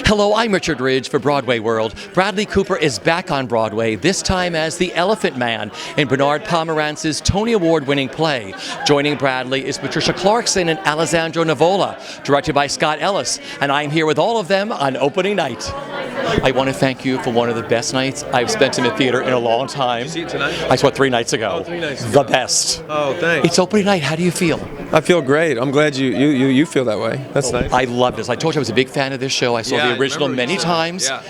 Hello, I'm Richard Ridge for Broadway World. Bradley Cooper is back on Broadway, this time as the Elephant Man in Bernard Pomerantz's Tony Award-winning play. Joining Bradley is Patricia Clarkson and Alessandro Nivola, directed by Scott Ellis, and I'm here with all of them on opening night. I want to thank you for one of the best nights I've spent in the theater in a long time. Did you see it tonight? I saw it 3 nights ago. Oh, 3 nights. The best. Oh, thanks. It's opening night. How do you feel? I feel great. I'm glad you feel that way. That's nice. I love this. I told you I was a big fan of this show. I saw the original many times. Yeah.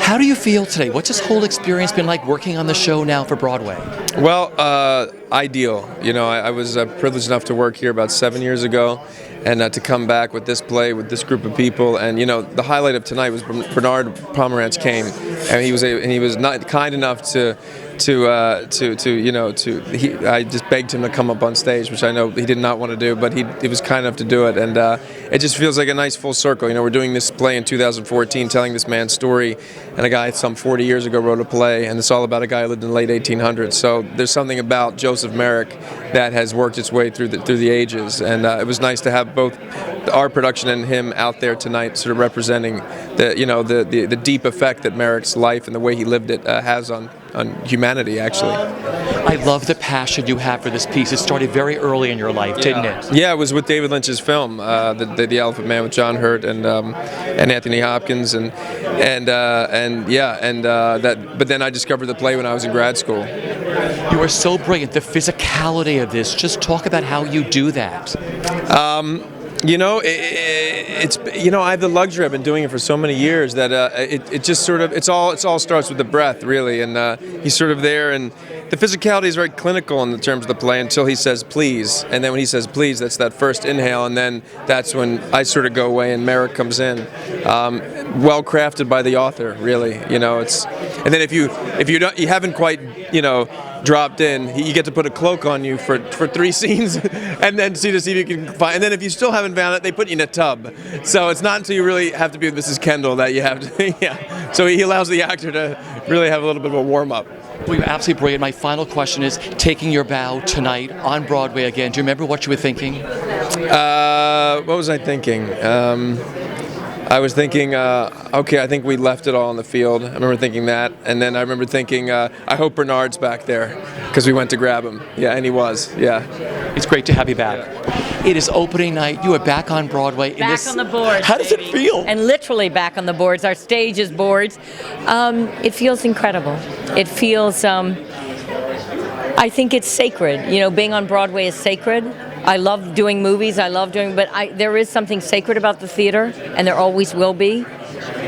How do you feel today? What's this whole experience been like working on the show now for Broadway? Well, ideal. You know, I was privileged enough to work here about 7 years ago, and to come back with this play with this group of people. And you know, the highlight of tonight was Bernard Pomerantz came, and he was not kind enough I just begged him to come up on stage, which I know he did not want to do, but he was kind enough to do it, and it just feels like a nice full circle. You know, we're doing this play in 2014, telling this man's story, and a guy some 40 years ago wrote a play, and it's all about a guy who lived in the late 1800s. So there's something about Joseph Merrick that has worked its way through the ages, and it was nice to have both our production and him out there tonight, sort of representing the deep effect that Merrick's life and the way he lived it has on humanity, actually. I love the passion you have for this piece. It started very early in your life, didn't it? Yeah, it was with David Lynch's film, the Elephant Man with John Hurt and Anthony Hopkins, but then I discovered the play when I was in grad school. You are so brilliant. The physicality of this. Just talk about how you do that. You know, I have the luxury. I've been doing it for so many years that it just sort of it all starts with the breath, really, and he's sort of there, and the physicality is very clinical in the terms of the play until he says please, and then when he says please, that's that first inhale, and then that's when I sort of go away and Merrick comes in. Well crafted by the author, really. You know, and then if you haven't quite dropped in, you get to put a cloak on you for 3 scenes, and then see if you can find. And then if you still haven't found it, they put you in a tub. So it's not until you really have to be with Mrs. Kendall that you have to. Yeah. So he allows the actor to really have a little bit of a warm up. Well, you're absolutely brilliant. My final question is, taking your bow tonight on Broadway again, do you remember what you were thinking? What was I thinking? I was thinking, okay, I think we left it all on the field. I remember thinking that. And then I remember thinking, I hope Bernard's back there, because we went to grab him. Yeah, and he was. Yeah. It's great to have you back. Yeah. It is opening night. You are back on Broadway. Back on the boards. How does it feel? And literally back on the boards. Our stage is boards. It feels incredible. It feels, I think it's sacred. You know, being on Broadway is sacred. I love doing movies, but there is something sacred about the theater, and there always will be.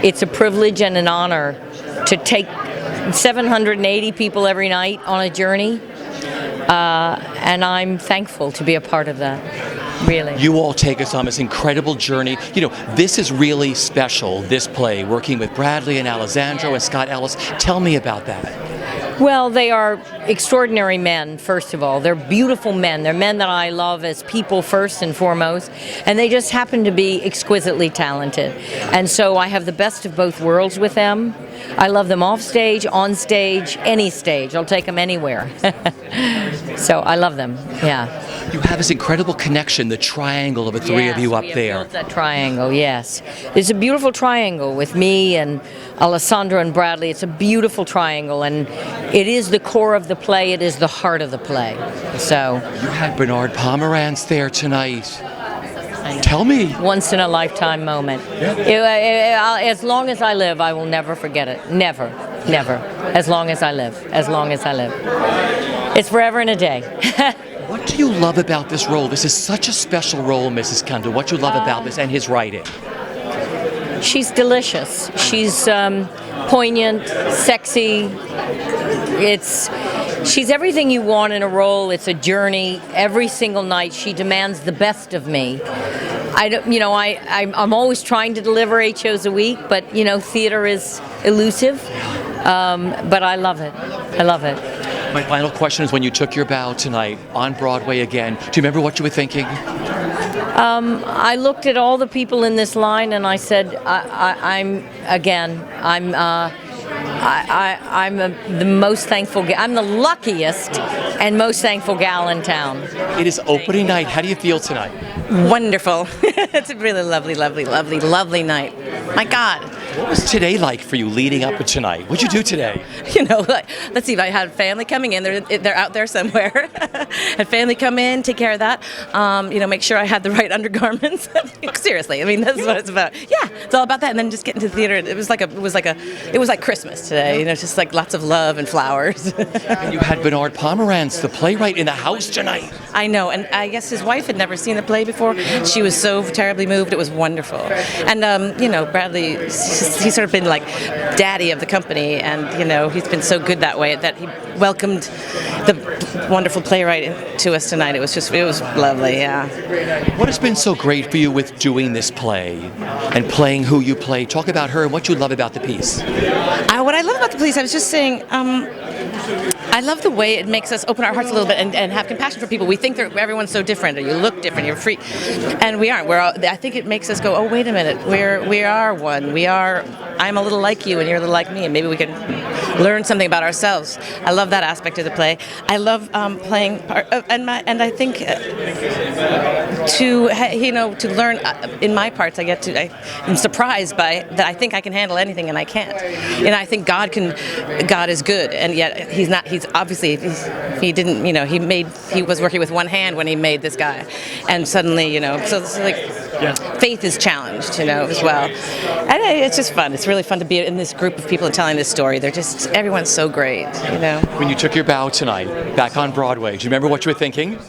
It's a privilege and an honor to take 780 people every night on a journey, and I'm thankful to be a part of that, really. You all take us on this incredible journey. You know, this is really special, this play, working with Bradley and Alessandro and Scott Ellis. Tell me about that. Well, they are extraordinary men, first of all. They're beautiful men. They're men that I love as people first and foremost, and they just happen to be exquisitely talented. And so I have the best of both worlds with them. I love them off stage, on stage, any stage. I'll take them anywhere. So I love them, yeah. You have this incredible connection, the triangle of the three of you up there. Yes, we have built that triangle, yes. It's a beautiful triangle with me and Alessandro and Bradley. It's a beautiful triangle, and it is the core of the play. It is the heart of the play. So you had Bernard Pomerantz there tonight. Tell me. Once in a lifetime moment. Yeah. As long as I live, I will never forget it. Never, never. As long as I live. As long as I live. It's forever and a day. What do you love about this role? This is such a special role, Mrs. Kendall. What do you love about this and his writing? She's delicious. She's poignant, sexy. She's everything you want in a role. It's a journey. Every single night she demands the best of me. I'm always trying to deliver 8 shows a week, but theater is elusive. But I love it. I love it. My final question is, when you took your bow tonight on Broadway again, do you remember what you were thinking? I looked at all the people in this line and I said, I'm the most thankful. I'm the luckiest and most thankful gal in town. It is opening night. How do you feel tonight? Wonderful. It's a really lovely, lovely, lovely, lovely night. My God. What was today like for you leading up to tonight? What'd you do today? You know, let's see. I had family coming in. They're out there somewhere. Had family come in, take care of that. You know, make sure I had the right undergarments. Seriously, I mean, that's what it's about. Yeah, it's all about that. And then just getting to the theater. It was like Christmas today. You know, just like lots of love and flowers. And you had Bernard Pomerantz, the playwright, in the house tonight. I know, and I guess his wife had never seen the play before. She was so terribly moved. It was wonderful. And you know, Bradley, he's sort of been like daddy of the company, and you know, he's been so good that way that he welcomed the wonderful playwright to us tonight. It was lovely. Yeah. What has been so great for you with doing this play and playing who you play? Talk about her and what you love about the piece. What I love about the police, I was just saying, I love the way it makes us open our hearts a little bit and have compassion for people. We think everyone's so different, or you look different, you're free, and we aren't. I think it makes us go, oh, wait a minute, we are one. I'm a little like you, and you're a little like me, and maybe we can learn something about ourselves. I love that aspect of the play. I love playing part, and I think to learn in my parts, I'm surprised by that. I think I can handle anything, and I can't. And I think God is good, and yet He's not. He was working with one hand when He made this guy, and suddenly, so it's like faith is challenged, as well. And it's just fun. It's really fun to be in this group of people and telling this story. Everyone's so great, When you took your bow tonight, back on Broadway, do you remember what you were thinking?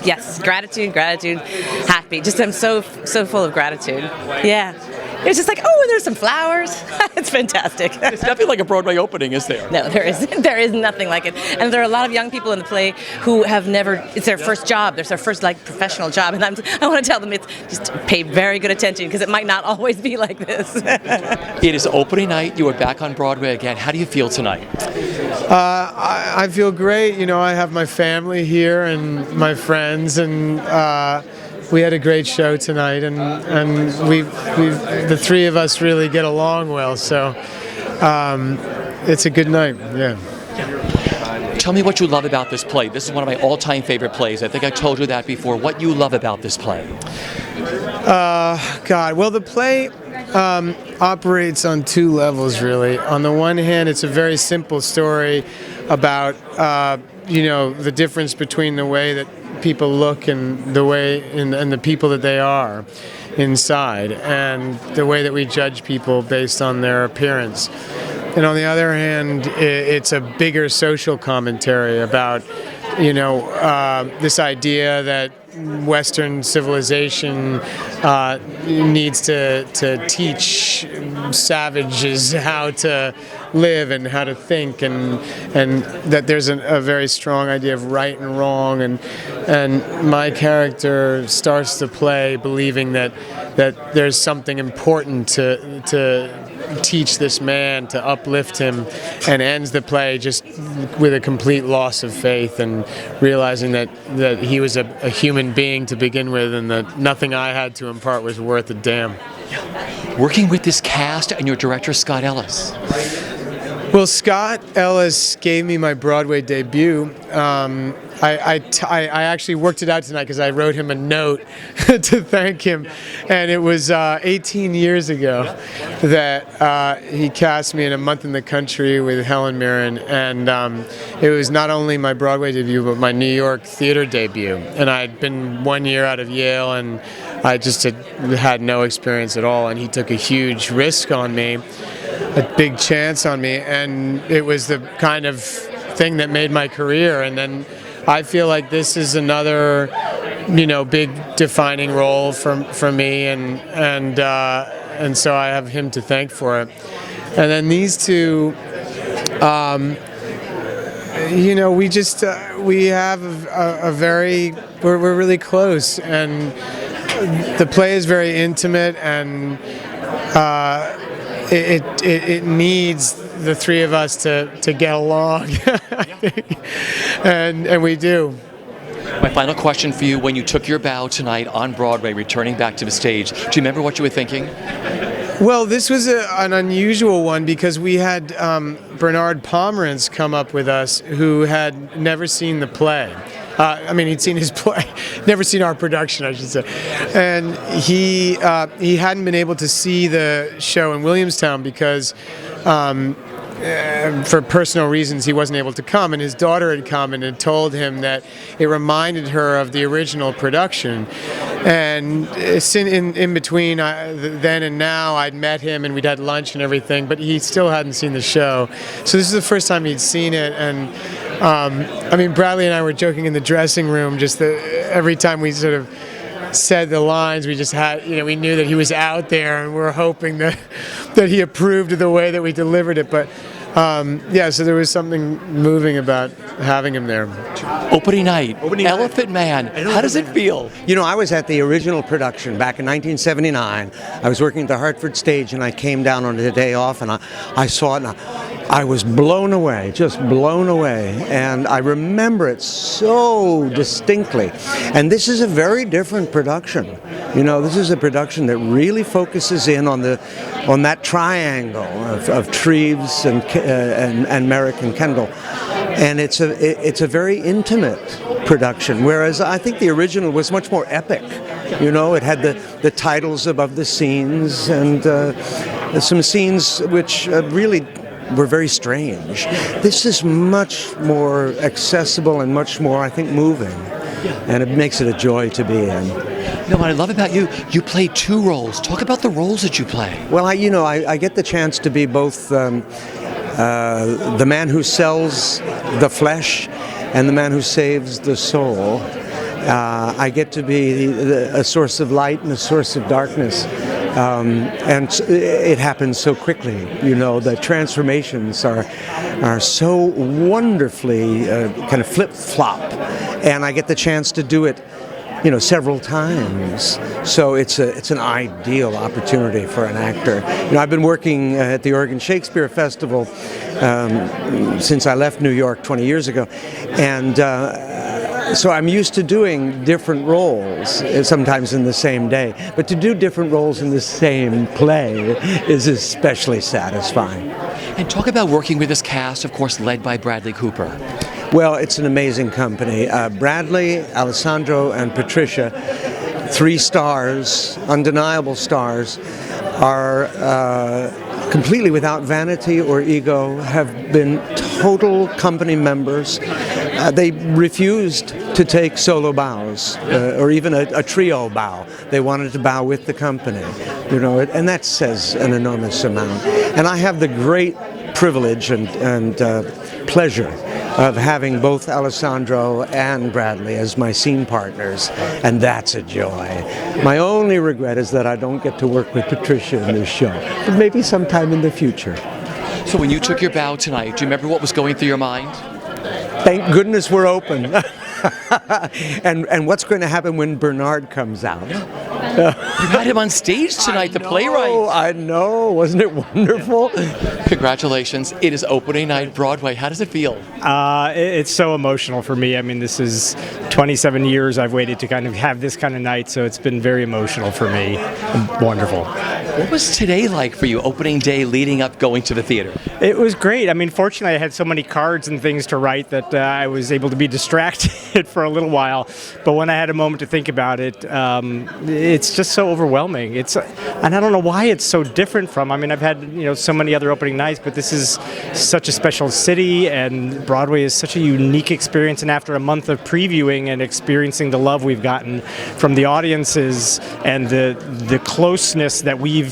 Yes, gratitude, happy. I'm so full of gratitude. Yeah. It's just like, oh, there's some flowers. It's fantastic. It's nothing like a Broadway opening, is there? No, there isn't. There is nothing like it. And there are a lot of young people in the play who have never, it's their first job. It's their first professional job. And I want to tell them, it's just pay very good attention, because it might not always be like this. It is opening night. You are back on Broadway again. How do you feel tonight? I feel great. I have my family here and my friends, and we had a great show tonight, and the three of us really get along well, so it's a good night. Yeah. Tell me what you love about this play. This is one of my all-time favorite plays. I think I told you that before. What you love about this play? Well, the play operates on two levels, really. On the one hand, it's a very simple story about the difference between the way that people look and the way and the people that they are inside, and the way that we judge people based on their appearance. And on the other hand, it's a bigger social commentary about this idea that Western civilization needs to teach savages how to live and how to think, and that there's a very strong idea of right and wrong, and my character starts to play believing that there's something important to teach this man, to uplift him, and ends the play just with a complete loss of faith and realizing that he was a human being to begin with, and that nothing I had to impart was worth a damn. Working with this cast and your director, Scott Ellis. Well, Scott Ellis gave me my Broadway debut. I actually worked it out tonight because I wrote him a note to thank him, and it was 18 years ago that he cast me in A Month in the Country with Helen Mirren, and it was not only my Broadway debut but my New York theater debut. And I'd been 1 year out of Yale, and I just had no experience at all, and he took a huge risk on me, a big chance on me, and it was the kind of thing that made my career. And then I feel like this is another, big defining role for me, and so I have him to thank for it. And then these two, we have a very, we're really close, and the play is very intimate, and it needs the three of us to get along, and we do. My final question for you: when you took your bow tonight on Broadway, returning back to the stage, do you remember what you were thinking? Well, this was an unusual one because we had Bernard Pomerantz come up with us, who had never seen the play. He'd seen his play, never seen our production, I should say. And he hadn't been able to see the show in Williamstown because for personal reasons, he wasn't able to come, and his daughter had come and had told him that it reminded her of the original production. And in between then and now, I'd met him and we'd had lunch and everything, but he still hadn't seen the show. So this is the first time he'd seen it, and Bradley and I were joking in the dressing room just that every time we sort of said the lines, we just had, we knew that he was out there, and we were hoping that he approved of the way that we delivered it. But so there was something moving about having him there. Opening night, Elephant Man. How does it feel? I was at the original production back in 1979. I was working at the Hartford stage, and I came down on a day off, and I saw it, and I was blown away, just blown away. And I remember it so distinctly. And this is a very different production. This is a production that really focuses in on that triangle of Treves and Merrick and Kendall. And it's a very intimate production, whereas I think the original was much more epic. It had the titles above the scenes, and some scenes which really were very strange. This is much more accessible and much more, I think, moving. And it makes it a joy to be in. What I love about you play two roles. Talk about the roles that you play. Well, I get the chance to be both the man who sells the flesh and the man who saves the soul. I get to be a source of light and a source of darkness. And it happens so quickly, the transformations are so wonderfully kind of flip-flop, and I get the chance to do it, several times. So it's an ideal opportunity for an actor. I've been working at the Oregon Shakespeare Festival since I left New York 20 years ago, and so I'm used to doing different roles, sometimes in the same day. But to do different roles in the same play is especially satisfying. And talk about working with this cast, of course, led by Bradley Cooper. Well, it's an amazing company. Bradley, Alessandro, and Patricia, 3 stars, undeniable stars, are completely without vanity or ego, have been total company members. They refused to take solo bows or even a trio bow. They wanted to bow with the company, and that says an enormous amount. And I have the great privilege and pleasure of having both Alessandro and Bradley as my scene partners, and that's a joy. My only regret is that I don't get to work with Patricia in this show, but maybe sometime in the future. So when you took your bow tonight, do you remember what was going through your mind? Thank goodness we're open. And what's going to happen when Bernard comes out? You had him on stage tonight, the playwright. I know. Wasn't it wonderful? Congratulations. It is opening night, Broadway. How does it feel? It's so emotional for me. This is 27 years I've waited to kind of have this kind of night, so it's been very emotional for me. Wonderful. What was today like for you, opening day leading up going to the theater? It was great. Fortunately, I had so many cards and things to write that I was able to be distracted for a little while. But when I had a moment to think about it, it's just so overwhelming. And I don't know why it's so different from. I've had so many other opening nights, but this is such a special city, and Broadway is such a unique experience. And after a month of previewing and experiencing the love we've gotten from the audiences and the closeness that we've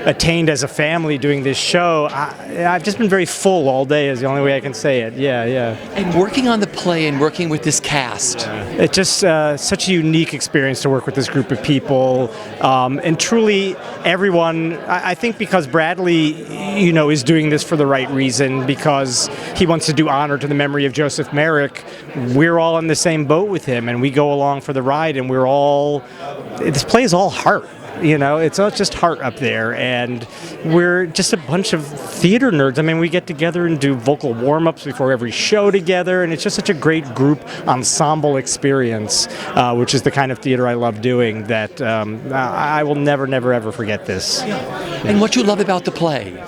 attained as a family doing this show, I've just been very full all day is the only way I can say it. Yeah. And working on the play and working with this cast. It's just such a unique experience to work with this group of people. And truly everyone, I think because Bradley, is doing this for the right reason, because he wants to do honor to the memory of Joseph Merrick, we're all in the same boat with him, and we go along for the ride, and this play is all heart. It's not just heart up there, and we're just a bunch of theater nerds. I mean, we get together and do vocal warm-ups before every show together, and it's just such a great group ensemble experience, which is the kind of theater I love doing, that I will never, never, ever forget this. And what you love about the play?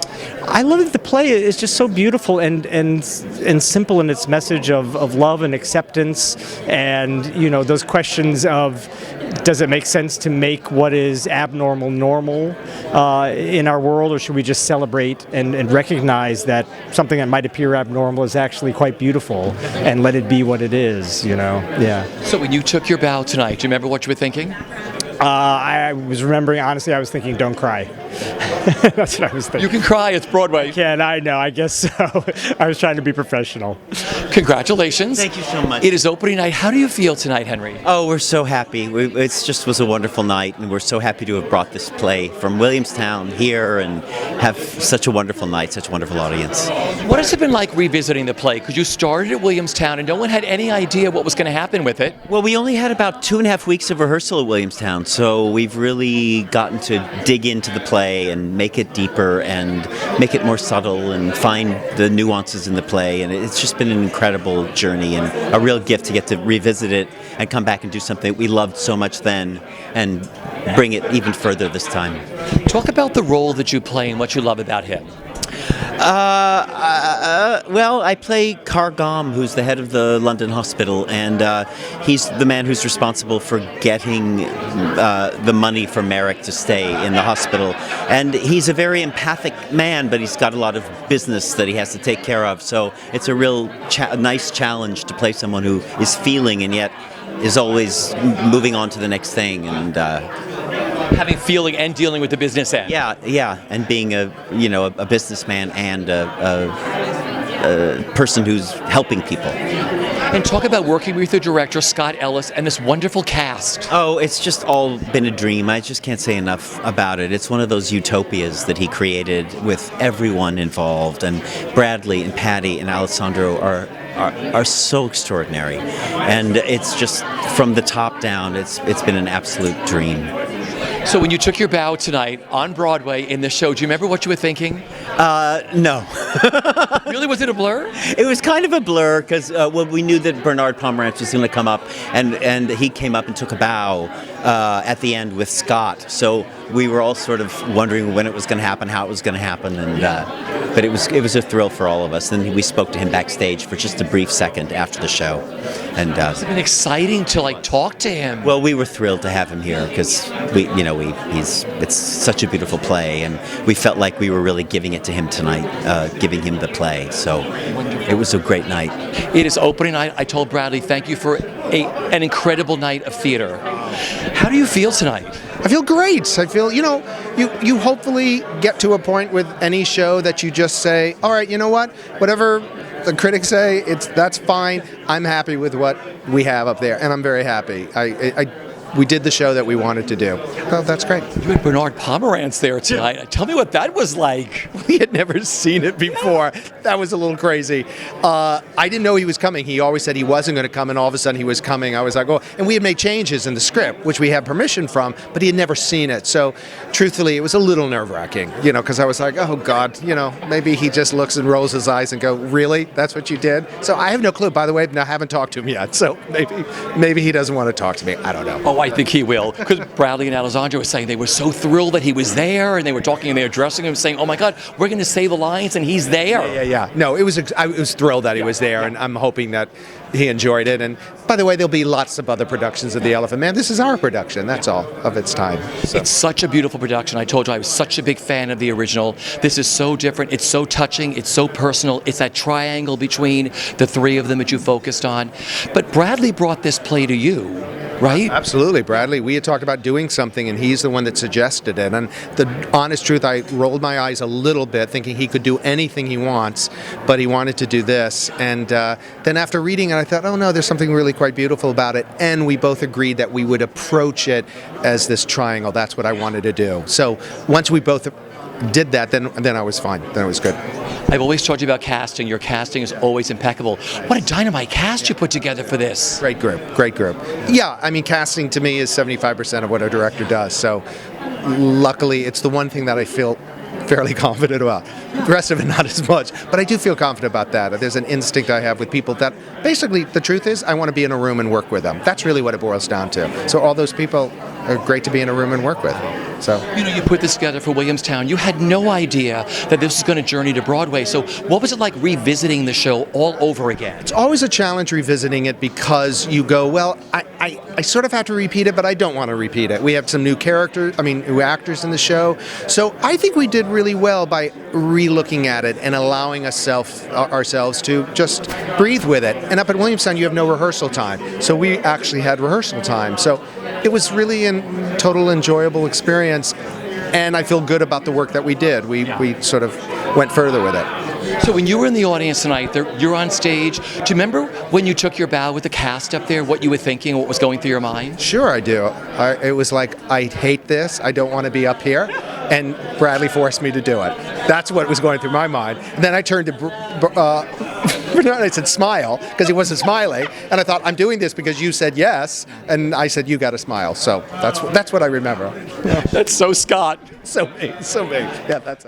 I love that the play is just so beautiful and simple in its message of love and acceptance, and those questions of, does it make sense to make what is abnormal normal in our world, or should we just celebrate and recognize that something that might appear abnormal is actually quite beautiful, and let it be what it is, Yeah. So when you took your bow tonight, do you remember what you were thinking? I was remembering, honestly, I was thinking, don't cry. That's what I was thinking. You can cry, it's Broadway. I know, I guess so. I was trying to be professional. Congratulations. Thank you so much. It is opening night. How do you feel tonight, Henry? Oh, we're so happy. It just was a wonderful night, and we're so happy to have brought this play from Williamstown here and have such a wonderful night, such a wonderful audience. What has it been like revisiting the play? Because you started at Williamstown and no one had any idea what was going to happen with it. Well, we only had about 2.5 weeks of rehearsal at Williamstown, so we've really gotten to dig into the play and make it deeper and make it more subtle and find the nuances in the play, and it's just been an incredible journey and a real gift to get to revisit it and come back and do something that we loved so much then and bring it even further this time. Talk about the role that you play and what you love about him. Well, I play Cargom, who's the head of the London hospital, and he's the man who's responsible for getting the money for Merrick to stay in the hospital. And he's a very empathic man, but he's got a lot of business that he has to take care of. So it's a real nice challenge to play someone who is feeling and yet is always moving on to the next thing. And having feeling and dealing with the business end. Yeah, and being a businessman and a person who's helping people. And talk about working with the director, Scott Ellis, and this wonderful cast. Oh, it's just all been a dream. I just can't say enough about it. It's one of those utopias that he created with everyone involved, and Bradley and Patty and Alessandro are so extraordinary. And it's just from the top down, it's been an absolute dream. So when you took your bow tonight on Broadway in the show, do you remember what you were thinking? No. Really, was it a blur? It was kind of a blur because we knew that Bernard Pomerantz was going to come up, and he came up and took a bow at the end with Scott. So we were all sort of wondering when it was going to happen, how it was going to happen, and but it was a thrill for all of us. And we spoke to him backstage for just a brief second after the show, and it's been exciting to talk to him. Well, we were thrilled to have him here because it's such a beautiful play, and we felt like we were really giving it to him tonight, giving him the play. So it was a great night. It is opening night. I told Bradley, thank you for an incredible night of theater. How do you feel tonight? I feel great. I feel, you hopefully get to a point with any show that you just say, all right, you know what? Whatever the critics say, that's fine. I'm happy with what we have up there, and I'm very happy. We did the show that we wanted to do. Well, that's great. You had Bernard Pomerantz there tonight. Tell me what that was like. We had never seen it before. That was a little crazy. I didn't know he was coming. He always said he wasn't going to come, and all of a sudden he was coming. I was like, oh. And we had made changes in the script, which we had permission from, but he had never seen it. So, truthfully, it was a little nerve-wracking, because I was like, oh, God, maybe he just looks and rolls his eyes and go, really? That's what you did? So I have no clue. By the way, I haven't talked to him yet. So maybe he doesn't want to talk to me. I don't know. Oh, I think he will. Because Bradley and Alessandro were saying they were so thrilled that he was there, and they were talking in their dressing room saying, oh my God, we're going to say the lines, and he's there. Yeah. No, I was thrilled that he was there, and I'm hoping that he enjoyed it. And by the way, there'll be lots of other productions of The Elephant Man. This is our production, that's all, of its time. So. It's such a beautiful production. I told you I was such a big fan of the original. This is so different. It's so touching. It's so personal. It's that triangle between the three of them that you focused on. But Bradley brought this play to you. Right? Absolutely, Bradley. We had talked about doing something, and he's the one that suggested it. And the honest truth, I rolled my eyes a little bit, thinking he could do anything he wants, but he wanted to do this. And then after reading it, I thought, oh no, there's something really quite beautiful about it. And we both agreed that we would approach it as this triangle. That's what I wanted to do. So once we both did that, then I was fine. Then it was good. I've always told you about casting. Your casting is always impeccable. What a dynamite cast you put together for this. Great group. Yeah, I mean, casting to me is 75% of what a director does. So luckily, it's the one thing that I feel fairly confident about. The rest of it, not as much. But I do feel confident about that. There's an instinct I have with people that basically, the truth is, I want to be in a room and work with them. That's really what it boils down to. So all those people are great to be in a room and work with. So You put this together for Williamstown. You had no idea that this was going to journey to Broadway. So what was it like revisiting the show all over again? it's always a challenge revisiting it because you go, well, I sort of have to repeat it, but I don't want to repeat it. We have some new new actors in the show. So I think we did really well by re-looking at it and allowing ourselves to just breathe with it. And up at Williamstown, you have no rehearsal time. So we actually had rehearsal time. So it was really a total enjoyable experience. And I feel good about the work that we did. We sort of went further with it. So when you were in the audience tonight, you're on stage. Do you remember when you took your bow with the cast up there, what you were thinking, what was going through your mind? Sure, I do. It was like, I hate this. I don't want to be up here. And Bradley forced me to do it. That's what was going through my mind. And then I turned to Bernard and I said, smile, because he wasn't smiling. And I thought, I'm doing this because you said yes. And I said, you got to smile. So that's what I remember. That's so Scott. So big. Yeah, that's it.